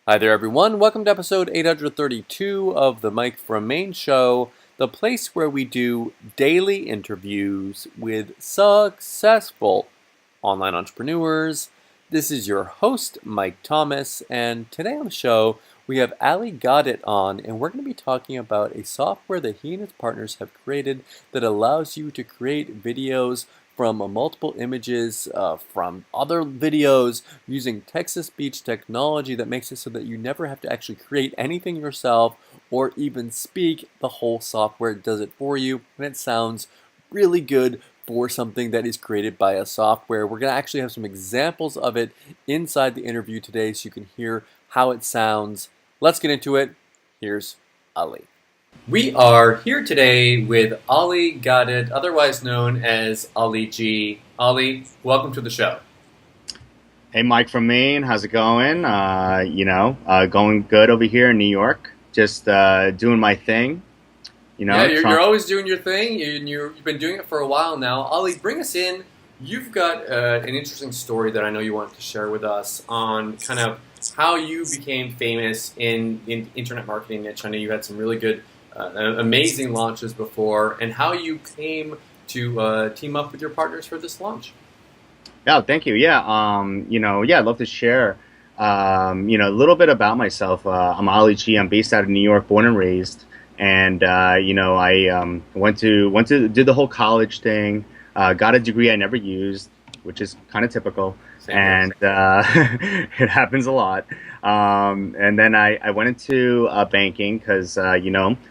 Hi there, everyone. Welcome to episode 832 of the Mike from Maine show, the place where we do daily interviews with successful online entrepreneurs. This is your host, Mike Thomas, and today on the show, we have Ali Goddett on, and we're going to be talking about a software that he and his partners have created that allows you to create videos from multiple images from other videos using text-to-speech technology that makes it so that you never have to actually create anything yourself or even speak. The whole software does it for you, and it sounds really good for something that is created by a software. We're going to actually have some examples of it inside the interview today so you can hear how it sounds. Let's get into it. Here's Ali. We are here today with Ali Goddett, otherwise known as Ali G. Ali, welcome to the show. Hey, Mike from Maine. How's it going? Going good over here in New York. Just doing my thing. Yeah, you're always doing your thing. You've been doing it for a while now. Ali, bring us in. You've got an interesting story that I know you wanted to share with us on kind of how you became famous in internet marketing niche. I know you had some really good, amazing launches before, and how you came to team up with your partners for this launch. Yeah, thank you. I'd love to share, a little bit about myself. I'm Ali G. I'm based out of New York, born and raised, and I went to did the whole college thing. Got a degree I never used, which is kind of typical, and it happens a lot. And then I went into banking because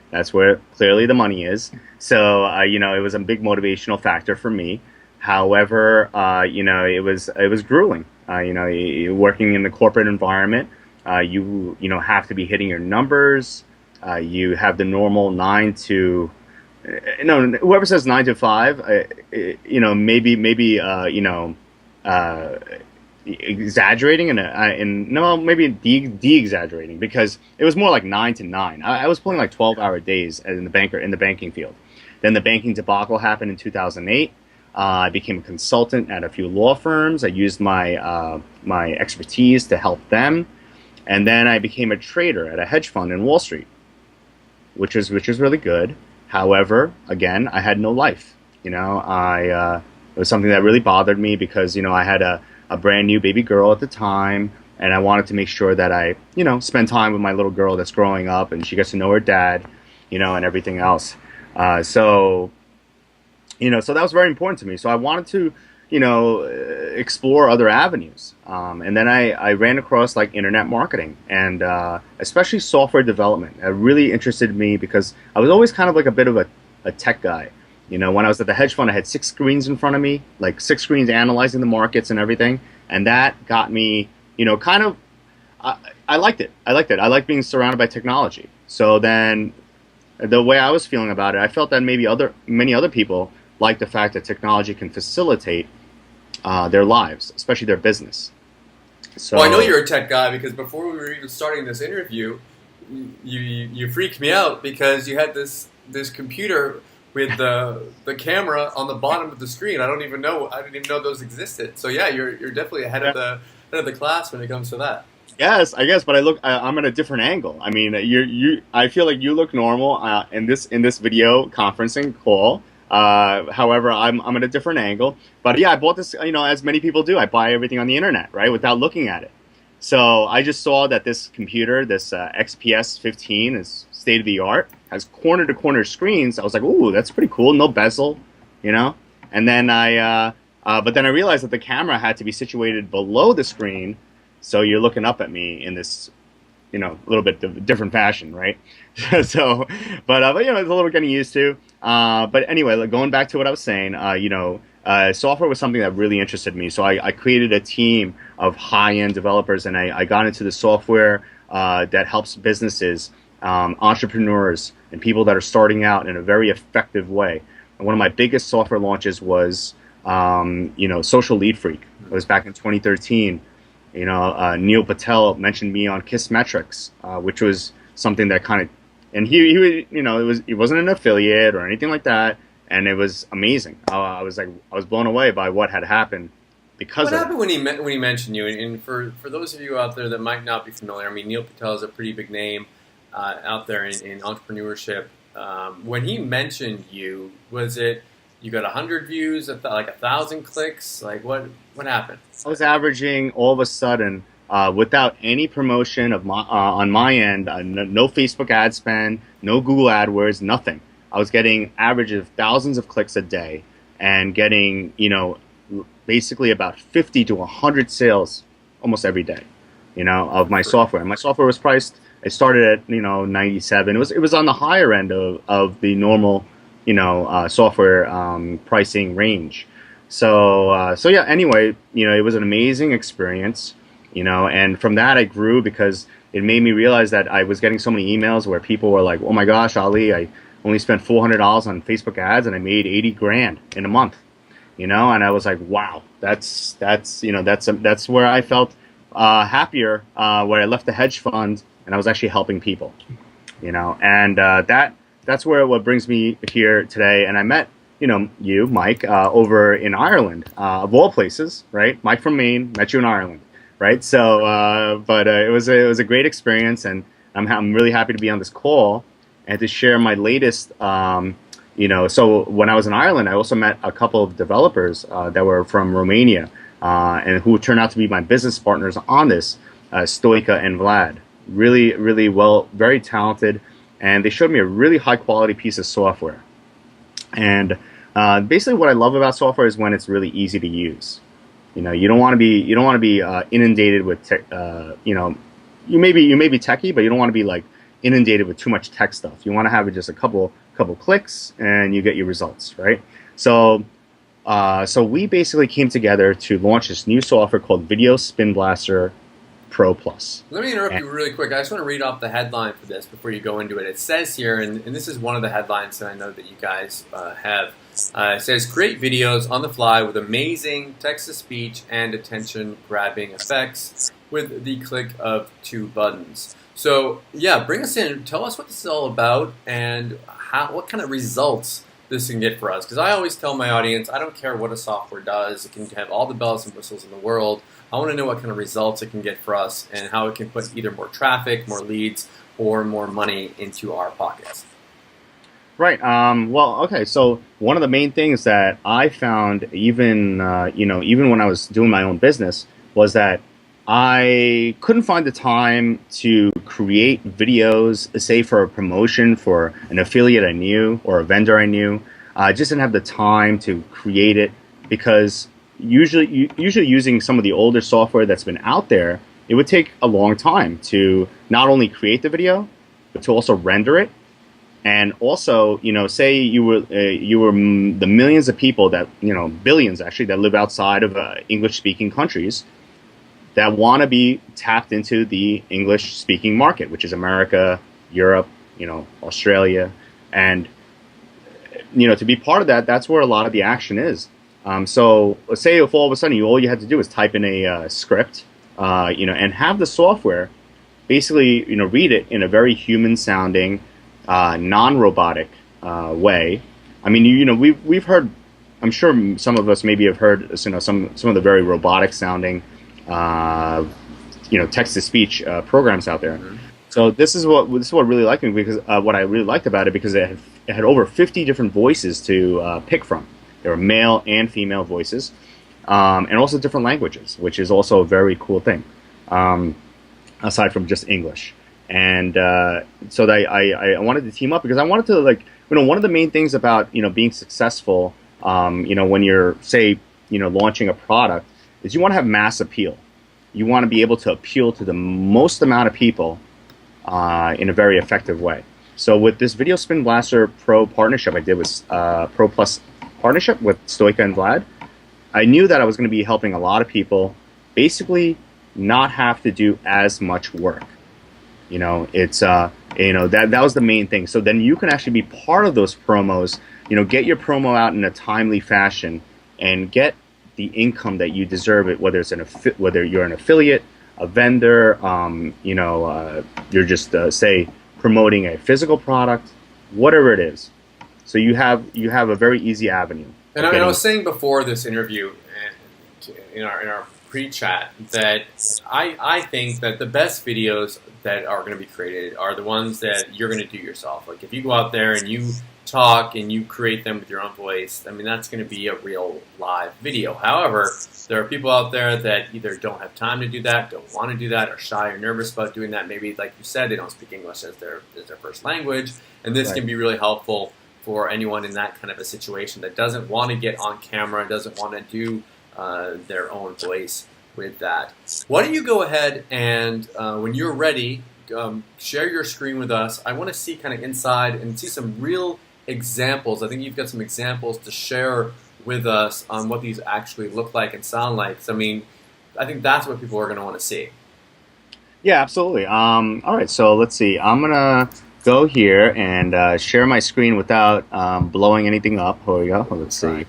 that's where clearly the money is. So it was a big motivational factor for me. However, it was grueling. Working in the corporate environment, you have to be hitting your numbers. You have the normal whoever says 9 to 5, maybe exaggerating maybe de-exaggerating, because it was more like 9 to 9. I was pulling like 12-hour days in the banking field. Then the banking debacle happened in 2008. I became a consultant at a few law firms. I used my expertise to help them, and then I became a trader at a hedge fund in Wall Street, which is really good. However, again, I had no life. It was something that really bothered me because I had a brand new baby girl at the time, and I wanted to make sure that I spend time with my little girl that's growing up and she gets to know her dad, and everything else. So that was very important to me. So I wanted to, explore other avenues. And then I ran across like internet marketing and especially software development. It really interested me because I was always kind of like a bit of a tech guy. When I was at the hedge fund, I had 6 screens in front of me, like 6 screens analyzing the markets and everything. And that got me, I liked it. I liked being surrounded by technology. So then the way I was feeling about it, I felt that many other people like the fact that technology can facilitate their lives, especially their business. So, well, I know you're a tech guy because before we were even starting this interview, you freaked me out because you had this computer with the camera on the bottom of the screen. I didn't even know those existed. So yeah, you're definitely ahead of the class when it comes to that. Yes, I guess, but I'm at a different angle. I mean, I feel like you look normal in this video conferencing call. However, I'm at a different angle. But yeah, I bought this, as many people do. I buy everything on the internet, right, without looking at it. So I just saw that this computer, this XPS 15, is state of the art, has corner to corner screens. I was like, ooh, that's pretty cool. No bezel, And then but then I realized that the camera had to be situated below the screen, so you're looking up at me in this, a little bit different fashion, right? But it's a little getting used to. But anyway, like, going back to what I was saying, software was something that really interested me. So I created a team of high-end developers, and I got into the software that helps businesses, entrepreneurs, and people that are starting out in a very effective way. And one of my biggest software launches was, Social Lead Freak. It was back in 2013. Neil Patel mentioned me on Kiss Metrics, which was something that kind of, and he wasn't an affiliate or anything like that, and it was amazing. I was blown away by what had happened because What of happened that. when he mentioned you? And for those of you out there that might not be familiar, I mean, Neil Patel is a pretty big name out there in entrepreneurship. When he mentioned you, was it you got 100 views, like 1,000 clicks? Like what happened? I was averaging all of a sudden, without any promotion of my on my end, no Facebook ad spend, no Google AdWords, nothing. I was getting average of thousands of clicks a day, and getting basically about 50 to 100 sales almost every day, of my software. And my software was priced. It started at 97. It was on the higher end of the normal software pricing range. So yeah. Anyway, it was an amazing experience, and from that I grew because it made me realize that I was getting so many emails where people were like, "Oh my gosh, Ali, I only spent $400 on Facebook ads and I made 80 grand in a month," and I was like, "Wow, that's where I felt happier, where I left the hedge fund and I was actually helping people, and that's what brings me here today. And I met you, Mike, over in Ireland, of all places, right? Mike from Maine, met you in Ireland, right? So, but it was a great experience, and I'm really happy to be on this call and to share my latest. So when I was in Ireland, I also met a couple of developers that were from Romania, and who turned out to be my business partners on this, Stoica and Vlad. Really, really well, very talented, and they showed me a really high quality piece of software. And basically, what I love about software is when it's really easy to use. You don't want to be inundated with you may be techie, but you don't want to be like inundated with too much tech stuff. You want to have just a couple clicks and you get your results, right? So we basically came together to launch this new software called Video Spin Blaster Pro Plus. Let me interrupt And, you really quick. I just want to read off the headline for this before you go into it. It says here, and this is one of the headlines that I know that you guys have. It says, create videos on the fly with amazing text-to-speech and attention-grabbing effects with the click of 2 buttons. So, yeah, bring us in. Tell us what this is all about and what kind of results this can get for us. Because I always tell my audience, I don't care what a software does. It can have all the bells and whistles in the world. I want to know what kind of results it can get for us and how it can put either more traffic, more leads, or more money into our pockets. right. Well, okay. So one of the main things that I found, even when I was doing my own business, was that I couldn't find the time to create videos, say for a promotion for an affiliate I knew or a vendor I knew. I just didn't have the time to create it because usually using some of the older software that's been out there, it would take a long time to not only create the video, but to also render it. And also, say you were the millions of people that, billions actually, that live outside of English-speaking countries that want to be tapped into the English-speaking market, which is America, Europe, Australia, and to be part of that, that's where a lot of the action is. So let's say if all of a sudden all you had to do is type in a script, and have the software basically, read it in a very human-sounding, non-robotic way. I mean, we've heard. I'm sure some of us maybe have heard, some of the very robotic-sounding, text-to-speech programs out there. Mm-hmm. So this is what really liked me because what I really liked about it because it had over 50 different voices to pick from. There were male and female voices, and also different languages, which is also a very cool thing, aside from just English. And so I wanted to team up because I wanted to one of the main things about being successful, when you're launching a product is you want to have mass appeal. You want to be able to appeal to the most amount of people in a very effective way. So with this Video Spin Blaster Pro partnership I did with Pro Plus partnership with Stoica and Vlad, I knew that I was going to be helping a lot of people basically not have to do as much work. It's that was the main thing. So then you can actually be part of those promos, get your promo out in a timely fashion and get the income that you deserve it, whether whether you're an affiliate, a vendor, you're just say promoting a physical product, whatever it is. So you have a very easy avenue. And I was saying before this interview, in our pre-chat that I think that the best videos that are going to be created are the ones that you're going to do yourself. Like if you go out there and you talk and you create them with your own voice, I mean that's going to be a real live video. However, there are people out there that either don't have time to do that, don't want to do that, are shy or nervous about doing that. Maybe, like you said, they don't speak English as their first language, and this Right. can be really helpful for anyone in that kind of a situation that doesn't want to get on camera, doesn't want to do their own voice with that. Why don't you go ahead and, when you're ready, share your screen with us. I want to see kind of inside and see some real examples. I think you've got some examples to share with us on what these actually look like and sound like. So, I mean, I think that's what people are going to want to see. Yeah, absolutely. All right, so let's see. I'm gonna go here and share my screen without blowing anything up. Here we go. Let's see.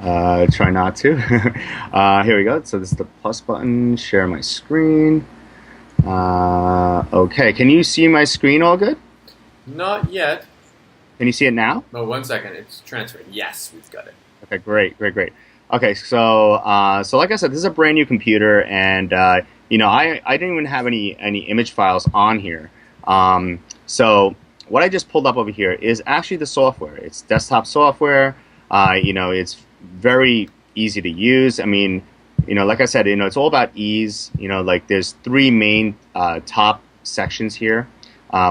Try not to. Here we go. So this is the plus button. Share my screen. Okay. Can you see my screen all good? Not yet. Can you see it now? Oh, 1 second. It's transferring. Yes, we've got it. Okay, great, great, great. Okay, so so like I said, this is a brand new computer, and you know, I didn't even have any image files on here. So what I just pulled up over here is actually the software. It's desktop software. You know, it's very easy to use. I mean, you know, like I said, you know, it's all about ease. You know, like there's three main top sections here,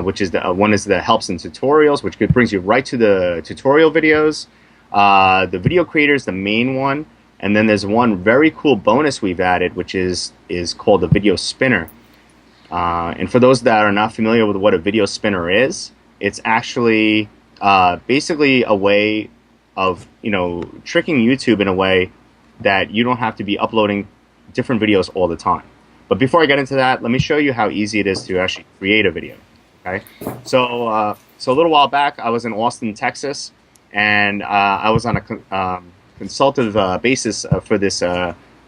which is the one is the helps and tutorials, which brings you right to the tutorial videos. The video creator is the main one, and then there's one very cool bonus we've added, which is called the video spinner. And for those that are not familiar with what a video spinner is, it's actually basically a way of, you know, tricking YouTube in a way that you don't have to be uploading different videos all the time. But before I get into that, let me show you how easy it is to actually create a video. Okay, so so a little while back, I was in Austin, Texas, and I was on a consultative basis for this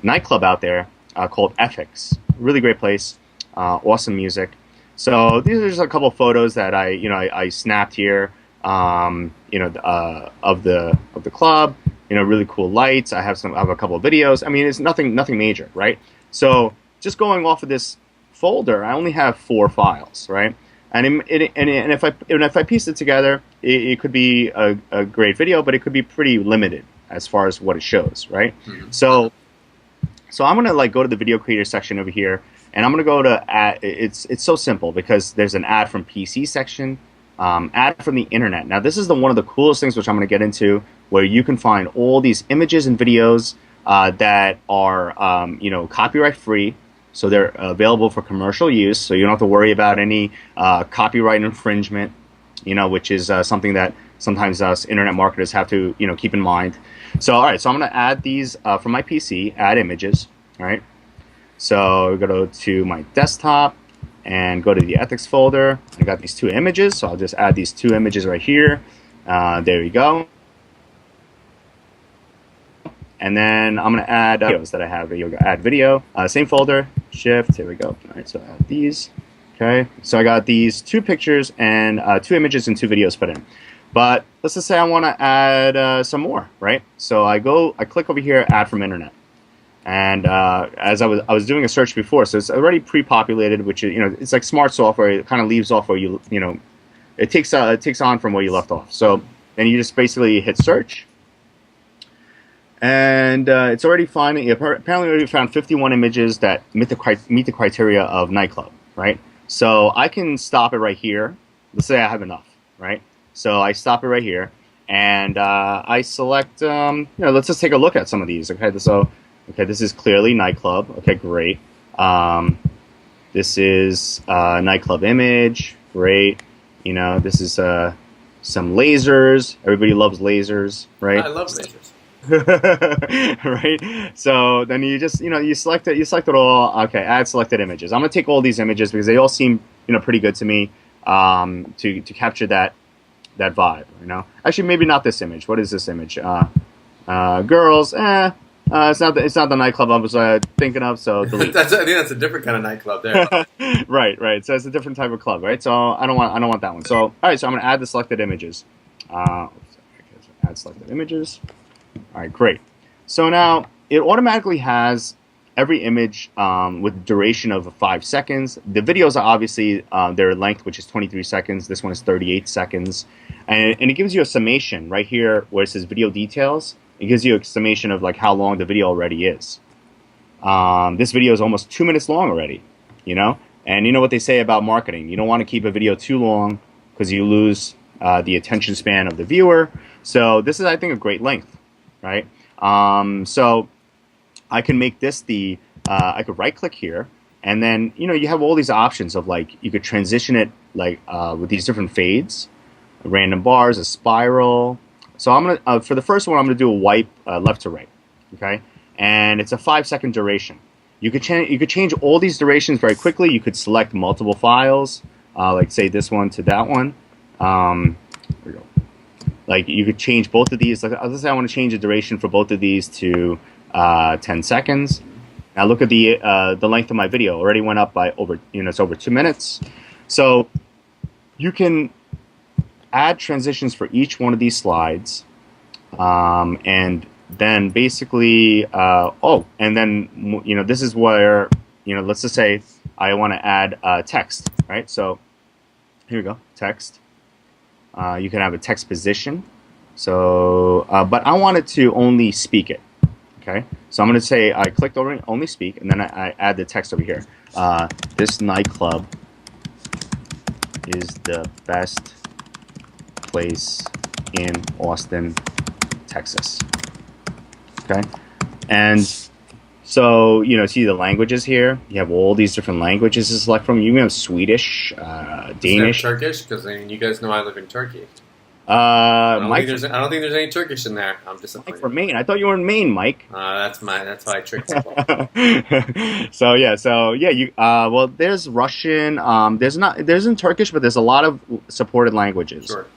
nightclub out there called Ethics. Really great place, awesome music. So these are just a couple of photos that I snapped here. You know, of the club. You know, really cool lights. I have a couple of videos. I mean, it's nothing major, right? So just going off of this folder, I only have 4 files, right? And if I piece it together, it could be a great video, but it could be pretty limited as far as what it shows, right? Mm-hmm. So I'm gonna like go to the video creator section over here, and I'm gonna go to ad. It's so simple because there's an ad from PC section, ad from the internet. Now this is one of the coolest things which I'm gonna get into, where you can find all these images and videos that are you know, copyright free. So they're available for commercial use, so you don't have to worry about any copyright infringement, you know, which is something that sometimes us internet marketers have to, you know, keep in mind. So all right, so I'm going to add these from my PC, add images. All right, so go to my desktop and go to the ethics folder. I got these 2 images, so I'll just add these 2 images right here. There we go. And then I'm going to add videos that I have. You'll go add video, same folder, shift, here we go. All right, so add these. Okay, so I got these 2 pictures and 2 images and 2 videos put in. But let's just say I want to add some more, right? So I click over here, add from internet. And as I was doing a search before, so it's already pre-populated, which is, you know, it's like smart software. It kind of leaves off where you know, it takes on from where you left off. So then you just basically hit search. And it's already finding, apparently already found 51 images that meet the criteria of nightclub, right? So I can stop it right here. Let's say I have enough, right? So I stop it right here, and I select, you know, let's just take a look at some of these. Okay, so, okay, this is clearly nightclub. Okay, great. This is nightclub image. Great. You know, this is some lasers. Everybody loves lasers, right? I love lasers. Right, so then you just, you know, you select it all. Okay, add selected images. I'm gonna take all these images because they all seem, you know, pretty good to me, to capture that vibe, you know. Actually, maybe not this image. What is this image? Girls. It's not the nightclub I was thinking of, so delete. I think that's a different kind of nightclub there. Right, so it's a different type of club, right? So I don't want that one. So all right, so I'm gonna add the selected images. Add selected images. All right, great. So now it automatically has every image with duration of 5 seconds. The videos are obviously their length, which is 23 seconds. This one is 38 seconds. And it gives you a summation right here where it says video details. It gives you a summation of like how long the video already is. This video is almost 2 minutes long already, you know? And you know what they say about marketing. You don't want to keep a video too long because you lose the attention span of the viewer. So this is, I think, a great length, right? So I can make this I could right click here, and then, you know, you have all these options of like, you could transition it like with these different fades, random bars, a spiral. So I'm gonna, for the first one, I'm gonna do a wipe left to right, okay? And it's a 5-second duration. You could change all these durations very quickly. You could select multiple files, like say this one to that one. There we go. Like you could change both of these. Like let's say I want to change the duration for both of these to 10 seconds. Now look at the length of my video. Already went up by over, you know, it's over 2 minutes. So you can add transitions for each one of these slides, and then basically, and then, you know, this is where, you know, let's just say I want to add text, right? So here we go, text. You can have a text position. So, but I wanted to only speak it, okay? So I'm going to say I clicked over only speak, and then I add the text over here. This nightclub is the best place in Austin, Texas. Okay, and so, you know, see the languages here. You have all these different languages to select from. You can have Swedish, Danish, Turkish, because I mean, you guys know I live in Turkey. I don't think there's any Turkish in there. I'm disappointed. Mike from Maine. I thought you were in Maine, Mike. That's why I tricked people. So yeah. You well, there's Russian. There's in Turkish, but there's a lot of supported languages. Sure.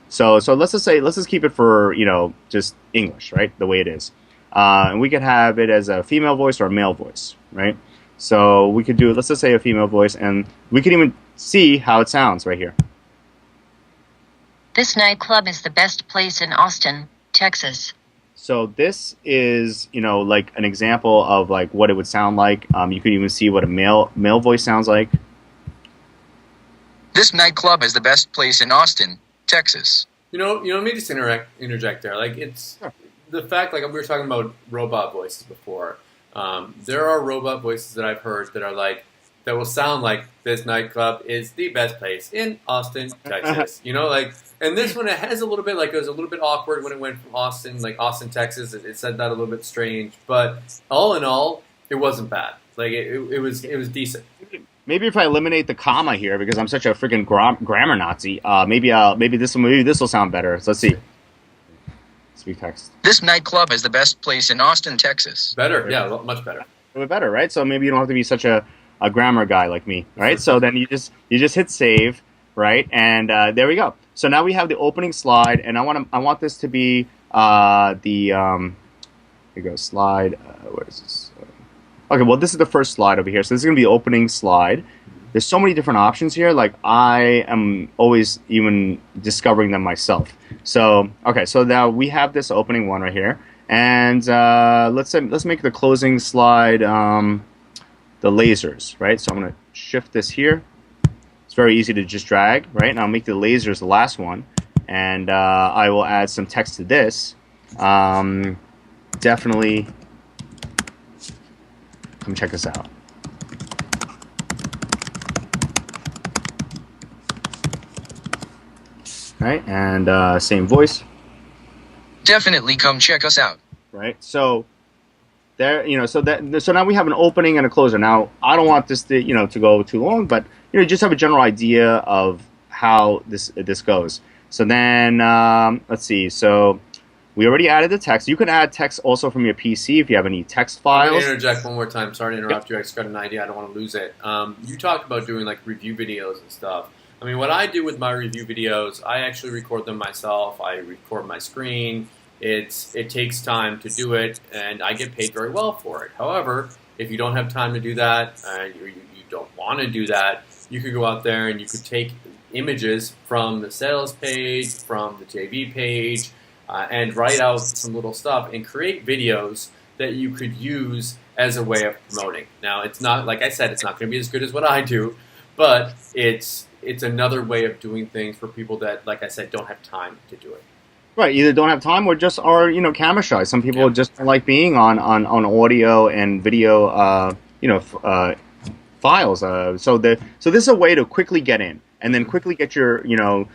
So let's just keep it for, you know, just English, right? The way it is. And we could have it as a female voice or a male voice, right? So we could do, let's just say a female voice, and we could even see how it sounds right here. This nightclub is the best place in Austin, Texas. So this is, you know, like an example of like what it would sound like. You could even see what a male voice sounds like. This nightclub is the best place in Austin, Texas. You know, let me just interject there. Like, it's the fact, like we were talking about robot voices before. There are robot voices that I've heard that are like, that will sound like this nightclub is the best place in Austin, Texas. You know, like, and this one, it has a little bit, like, it was a little bit awkward when it went from Austin, like Austin, Texas. It said that a little bit strange, but all in all, it wasn't bad. Like, it was decent. Maybe if I eliminate the comma here, because I'm such a freaking grammar Nazi, maybe this will sound better. So let's see. Speak text. This nightclub is the best place in Austin, Texas. Better, yeah, much better. A bit better, right? So maybe you don't have to be such a grammar guy like me, right? So then you just hit save, right? And there we go. So now we have the opening slide, and I want this to be here we go, slide. Where is this? Okay, well, this is the first slide over here. So this is going to be the opening slide. There's so many different options here. Like, I am always even discovering them myself. So, okay, so now we have this opening one right here. And let's make the closing slide the lasers, right? So I'm going to shift this here. It's very easy to just drag, right? And I'll make the lasers the last one. And I will add some text to this. Definitely come check this out. Right, and same voice. Definitely come check us out. Right, so there, you know, so now we have an opening and a closer. Now, I don't want this to, you know, to go too long, but, you know, just have a general idea of how this goes. So then, let's see. So we already added the text. You can add text also from your PC if you have any text files. I'm going to interject one more time. Sorry to interrupt you. I just got an idea. I don't want to lose it. You talked about doing like review videos and stuff. I mean, what I do with my review videos, I actually record them myself. I record my screen. It takes time to do it, and I get paid very well for it. However, if you don't have time to do that, and you don't want to do that, you could go out there and you could take images from the sales page, from the JV page, and write out some little stuff and create videos that you could use as a way of promoting. Now, it's not, like I said, it's not going to be as good as what I do, but it's another way of doing things for people that, like I said, don't have time to do it. Right, either don't have time or just are camera shy. Some people just don't like being on audio and video files. So this is a way to quickly get in and then quickly get your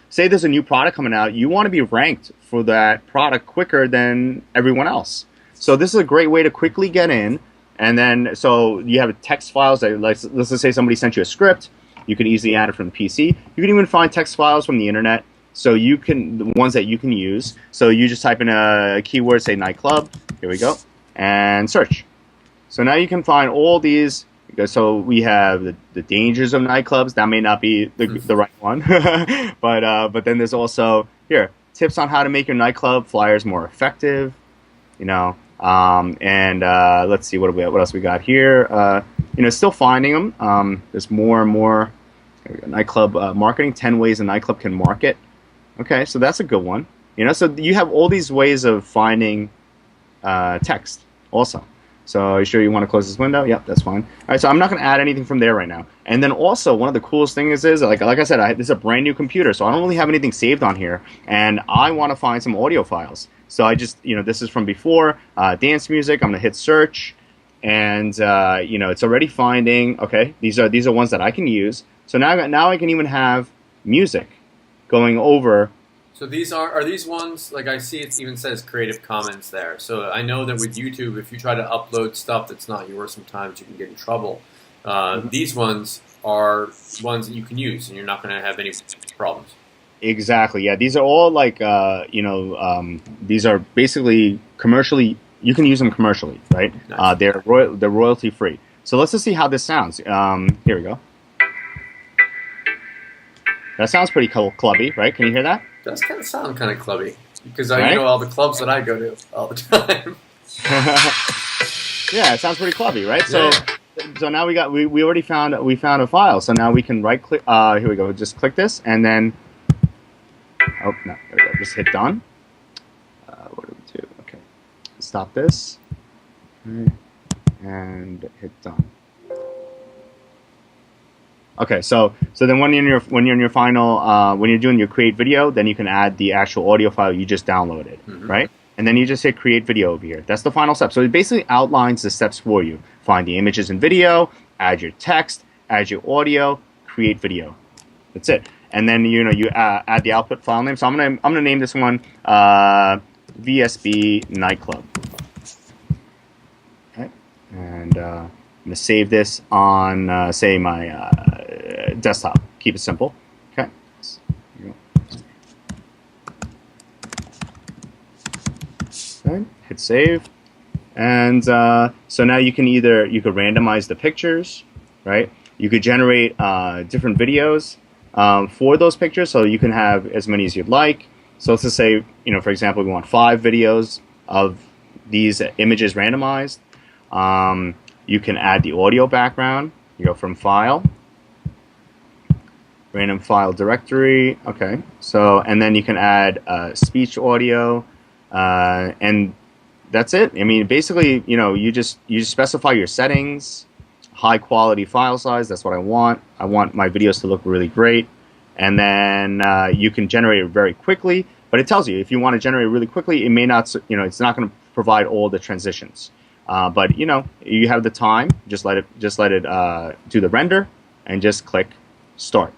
say there's a new product coming out. You want to be ranked for that product quicker than everyone else. So this is a great way to quickly get in, and then so you have text files that let's just say somebody sent you a script. You can easily add it from the PC. You can even find text files from the internet. So the ones that you can use. So you just type in a keyword, say nightclub. Here we go, and search. So now you can find all these. So we have the dangers of nightclubs. That may not be the right one, but then there's also here tips on how to make your nightclub flyers more effective. Let's see what else we got here. Still finding them. There's more and more. Nightclub marketing. 10 ways a nightclub can market. Okay, so that's a good one. So you have all these ways of finding text also. So are you sure you want to close this window? Yep, that's fine. All right, so I'm not going to add anything from there right now. And then also, one of the coolest things is like I said, this is a brand new computer, so I don't really have anything saved on here, and I want to find some audio files. So I just, this is from before, dance music. I'm going to hit search, and it's already finding. Okay, these are ones that I can use. So now I can even have music going over. So these are these ones, like I see it even says Creative Commons there. So I know that with YouTube, if you try to upload stuff that's not yours, sometimes you can get in trouble. These ones are ones that you can use, and you're not going to have any problems. Exactly. Yeah, these are all like these are basically commercially. You can use them commercially, right? Nice. They're royalty free. So let's just see how this sounds. Here we go. That sounds pretty clubby, right? Can you hear that? It does kind of sound kind of clubby because I know all the clubs that I go to all the time. Yeah, it sounds pretty clubby, right? So now we already found a file. So now we can right click. Here we go. Just click this and then. Oh no! There we go. Just hit done. What do we do? Okay. Stop this. And hit done. Okay, so then when you're in your final when you're doing your create video, then you can add the actual audio file you just downloaded, right? And then you just hit create video over here. That's the final step. So it basically outlines the steps for you. Find the images and video, add your text, add your audio, create video. That's it. And then you add the output file name. So I'm gonna name this one VSB Nightclub. Okay, and I'm gonna save this on say my desktop. Keep it simple. Okay. Okay. Hit save, and so now you could randomize the pictures, right? You could generate different videos for those pictures, so you can have as many as you'd like. So let's just say, for example, we want 5 videos of these images randomized. You can add the audio background. You go from File, Random File Directory. Okay, so and then you can add speech audio, and that's it. I mean, basically, you just specify your settings, high quality file size. That's what I want. I want my videos to look really great, and then you can generate it very quickly. But it tells you if you want to generate it really quickly, it may not. It's not going to provide all the transitions. But you have the time. Just let it do the render, and just click start.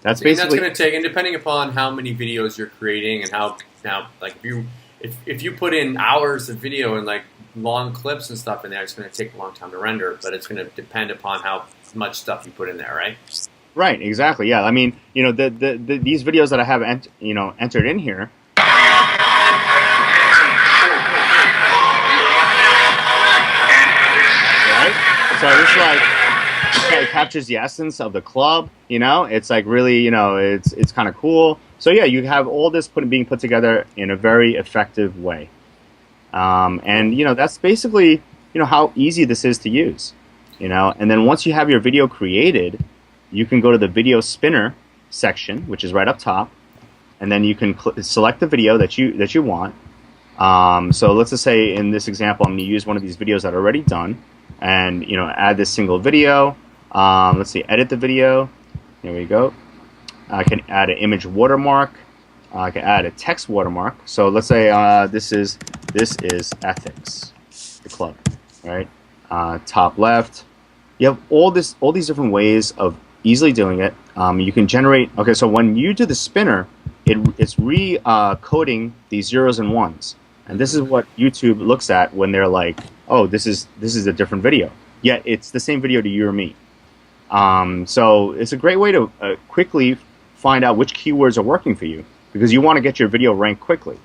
That's basically. And that's going to take, and depending upon how many videos you're creating and how like if you put in hours of video and like long clips and stuff in there, it's going to take a long time to render. But it's going to depend upon how much stuff you put in there, right? Right. Exactly. Yeah. I mean, these videos that I have entered in here. So this it captures the essence of the club. It's like really, it's kind of cool. So yeah, you have all this being put together in a very effective way, and that's basically how easy this is to use. And then once you have your video created, you can go to the video spinner section, which is right up top, and then you can select the video that you want. So let's just say in this example, I'm going to use one of these videos that are already done, and add this single video. Let's see, edit the video. There we go. I can add an image watermark. I can add a text watermark. So let's say this is ethics, the club, right? Top left. You have all these different ways of easily doing it. You can generate. Okay, so when you do the spinner, it's coding these zeros and ones, and this is what YouTube looks at when they're like, oh, this is a different video. Yet it's the same video to you or me. So it's a great way to quickly find out which keywords are working for you, because you want to get your video ranked quickly.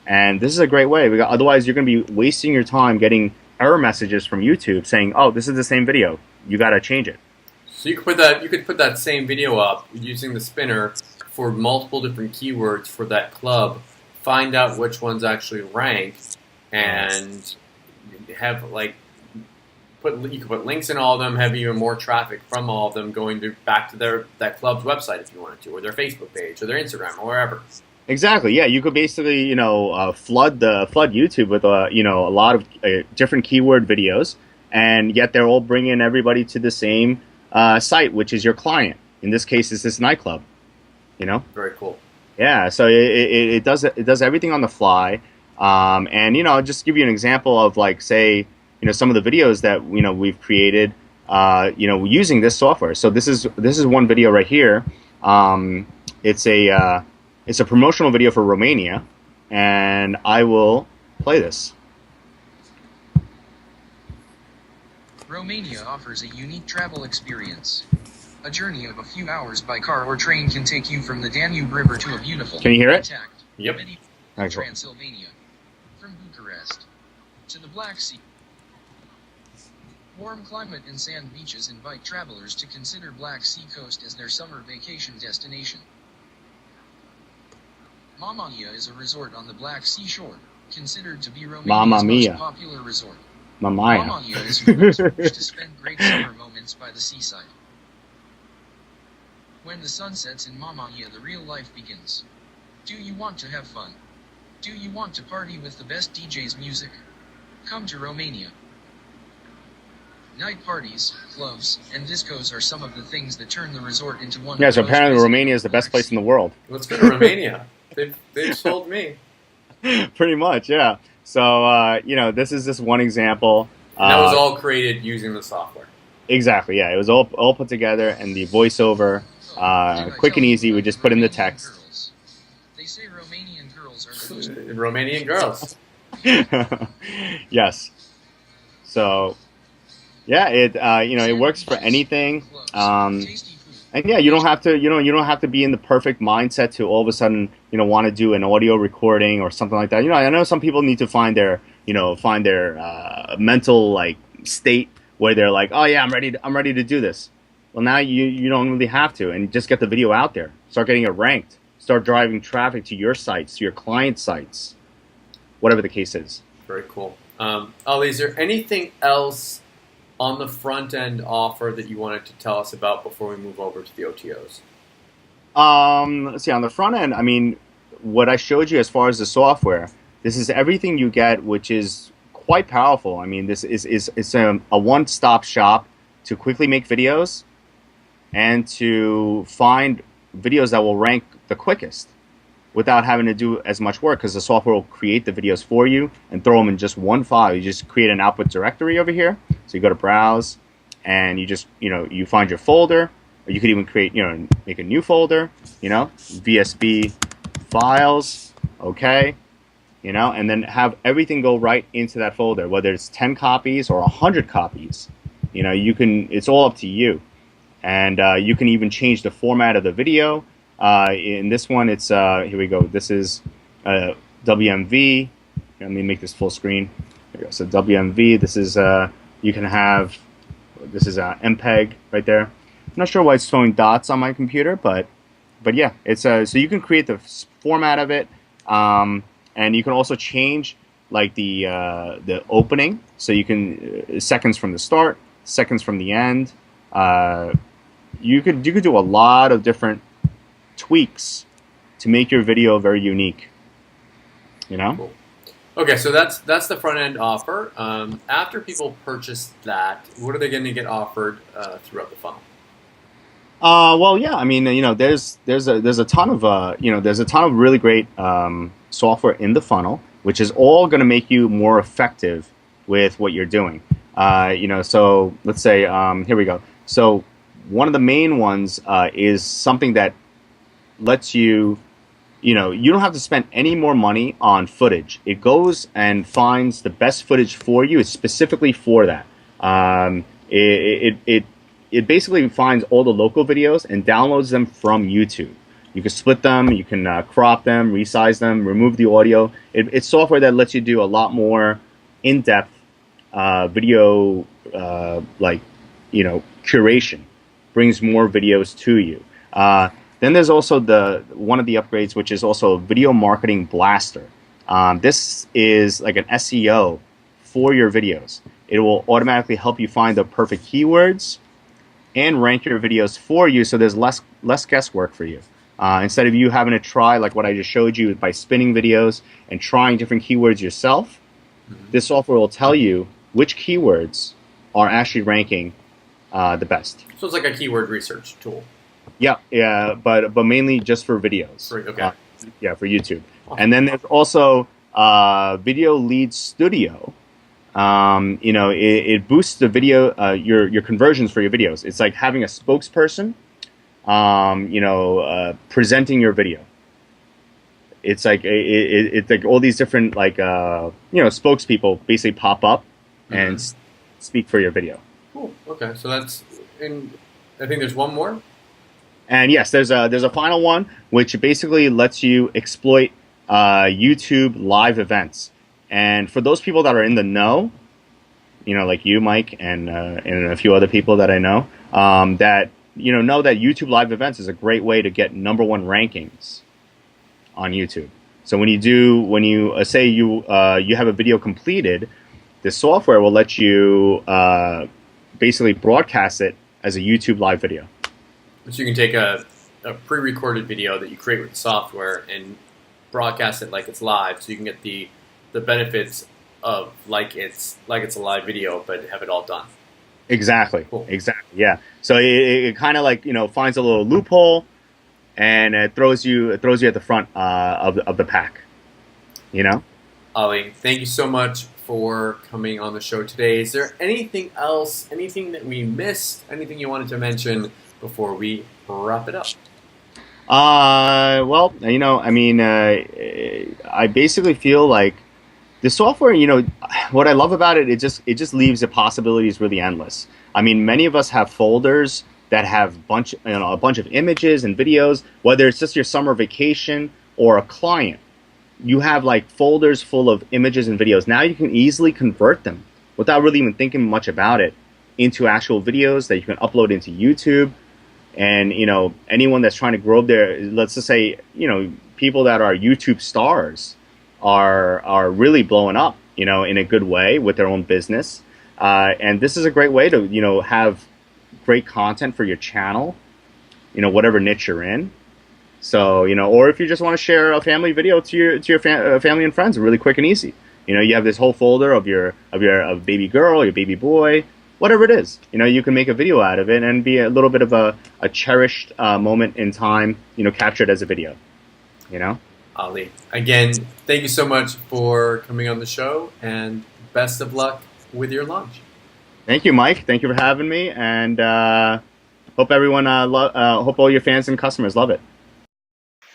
And this is a great way, because otherwise you're going to be wasting your time getting error messages from YouTube saying, oh, this is the same video, you got to change it. So you could put that same video up using the spinner for multiple different keywords for that club, find out which ones actually rank, and have you can put links in all of them, have even more traffic from all of them going back to that club's website if you wanted to, or their Facebook page, or their Instagram, or wherever. Exactly. Yeah, you could basically flood YouTube with a lot of different keyword videos, and yet they're all bringing everybody to the same site, which is your client. In this case, it's this nightclub. Very cool. Yeah. So it does everything on the fly, and I'll just give you an example of say some of the videos that we've created using this software. So this is one video right here. It's a promotional video for Romania, and I will play this. Romania offers a unique travel experience. A journey of a few hours by car or train can take you from the Danube River to a beautiful, Can you hear it? intact, Yep. medieval Okay. Transylvania. From Bucharest to the Black Sea. Warm climate and sand beaches invite travelers to consider Black Sea coast as their summer vacation destination. Mamania is a resort on the Black Sea shore, considered to be Romania's most popular resort. Mamania is for those who wish to spend great summer moments by the seaside. When the sun sets in Mamania, the real life begins. Do you want to have fun? Do you want to party with the best DJ's music? Come to Romania. Night parties, clubs, and discos are some of the things that turn the resort into one. Yeah, so apparently Romania is the best place in the world. Let's go to Romania. They've sold me. Pretty much, yeah. So this is just one example. And that was all created using the software. Exactly, yeah. It was all put together, and the voiceover, quick and easy. We just put in the text. They say Romanian girls are the most Romanian girls. Yes. So, yeah, it works for anything. And yeah, you don't have to be in the perfect mindset to all of a sudden want to do an audio recording or something like that. I know some people need to find their mental state where they're like, oh yeah, I'm ready to do this. Well, now you don't really have to, and just get the video out there. Start getting it ranked. Start driving traffic to your sites, to your client sites, whatever the case is. Very cool. Ali, is there anything else on the front end offer that you wanted to tell us about before we move over to the OTOs? Let's see, on the front end, I mean, what I showed you as far as the software, this is everything you get, which is quite powerful. I mean, this is a one-stop shop to quickly make videos and to find videos that will rank the quickest without having to do as much work, because the software will create the videos for you and throw them in just one file. You just create an output directory over here. So you go to browse, and you just you find your folder, or you could even create make a new folder, VSB files, okay, and then have everything go right into that folder, whether it's 10 copies or 100 copies. It's all up to you, and you can even change the format of the video. In this one, it's here we go. This is WMV. Let me make this full screen. There we go. So WMV. This is you can have. This is MPEG right there. I'm not sure why it's showing dots on my computer, but yeah, it's so you can create the format of it, and you can also change the opening. So you can seconds from the start, seconds from the end. You could do a lot of different tweaks to make your video very unique. Cool. Okay, so that's the front end offer. After people purchase that, what are they going to get offered throughout the funnel? Well, yeah. I mean, there's a ton of there's a ton of really great software in the funnel, which is all going to make you more effective with what you're doing. So let's say here we go. So one of the main ones is something that lets you, you don't have to spend any more money on footage. It goes and finds the best footage for you. It's specifically for that. It basically finds all the local videos and downloads them from YouTube. You can split them, you can crop them, resize them, remove the audio. It's software that lets you do a lot more in-depth video, curation. Brings more videos to you. Then there's also one of the upgrades, which is also Video Marketing Blaster. This is like an SEO for your videos. It will automatically help you find the perfect keywords and rank your videos for you, so there's less guesswork for you. Instead of you having to try, like what I just showed you, by spinning videos and trying different keywords yourself, this software will tell you which keywords are actually ranking the best. So it's like a keyword research tool. Yeah, but mainly just for videos. Okay. For YouTube. And then there's also Video Lead Studio. It boosts the video, your conversions for your videos. It's like having a spokesperson, presenting your video. It's like it's like all these different spokespeople basically pop up and speak for your video. Cool. Okay, so that's. And I think there's one more. And yes, there's a final one which basically lets you exploit YouTube live events. And for those people that are in the know, like you, Mike, and a few other people that I know, that know that YouTube live events is a great way to get #1 rankings on YouTube. So when you say you have a video completed, the software will let you basically broadcast it as a YouTube live video. So you can take a pre-recorded video that you create with the software and broadcast it like it's live, so you can get the benefits of like it's a live video, but have it all done. Exactly. Cool. Exactly. Yeah. So it kind of finds a little loophole, and it throws you at the front of the pack. Ali, thank you so much for coming on the show today. Is there anything else? Anything that we missed? Anything you wanted to mention before we wrap it up? I basically feel like the software, what I love about it, it just leaves the possibilities really endless. I mean, many of us have folders that have a bunch of images and videos, whether it's just your summer vacation or a client. You have folders full of images and videos. Now you can easily convert them without really even thinking much about it into actual videos that you can upload into YouTube. And anyone that's trying to grow their, let's just say, people that are YouTube stars are really blowing up, in a good way with their own business. And this is a great way to, have great content for your channel, whatever niche you're in. So, or if you just want to share a family video to your family and friends, really quick and easy. You have this whole folder of your baby girl, your baby boy, whatever it is. You can make a video out of it and be a little bit of a cherished moment in time, captured as a video. Ali, again, thank you so much for coming on the show, and best of luck with your launch. Thank you, Mike. Thank you for having me, and hope everyone, hope all your fans and customers love it.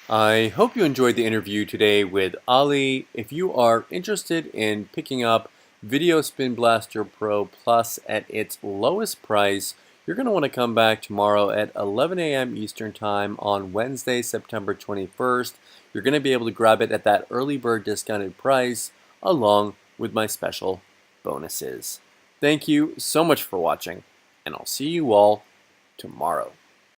I hope you enjoyed the interview today with Ali. If you are interested in picking up Video Spin Blaster Pro Plus at its lowest price, you're going to want to come back tomorrow at 11 a.m. Eastern Time on Wednesday, September 21st. You're going to be able to grab it at that early bird discounted price along with my special bonuses. Thank you so much for watching, and I'll see you all tomorrow.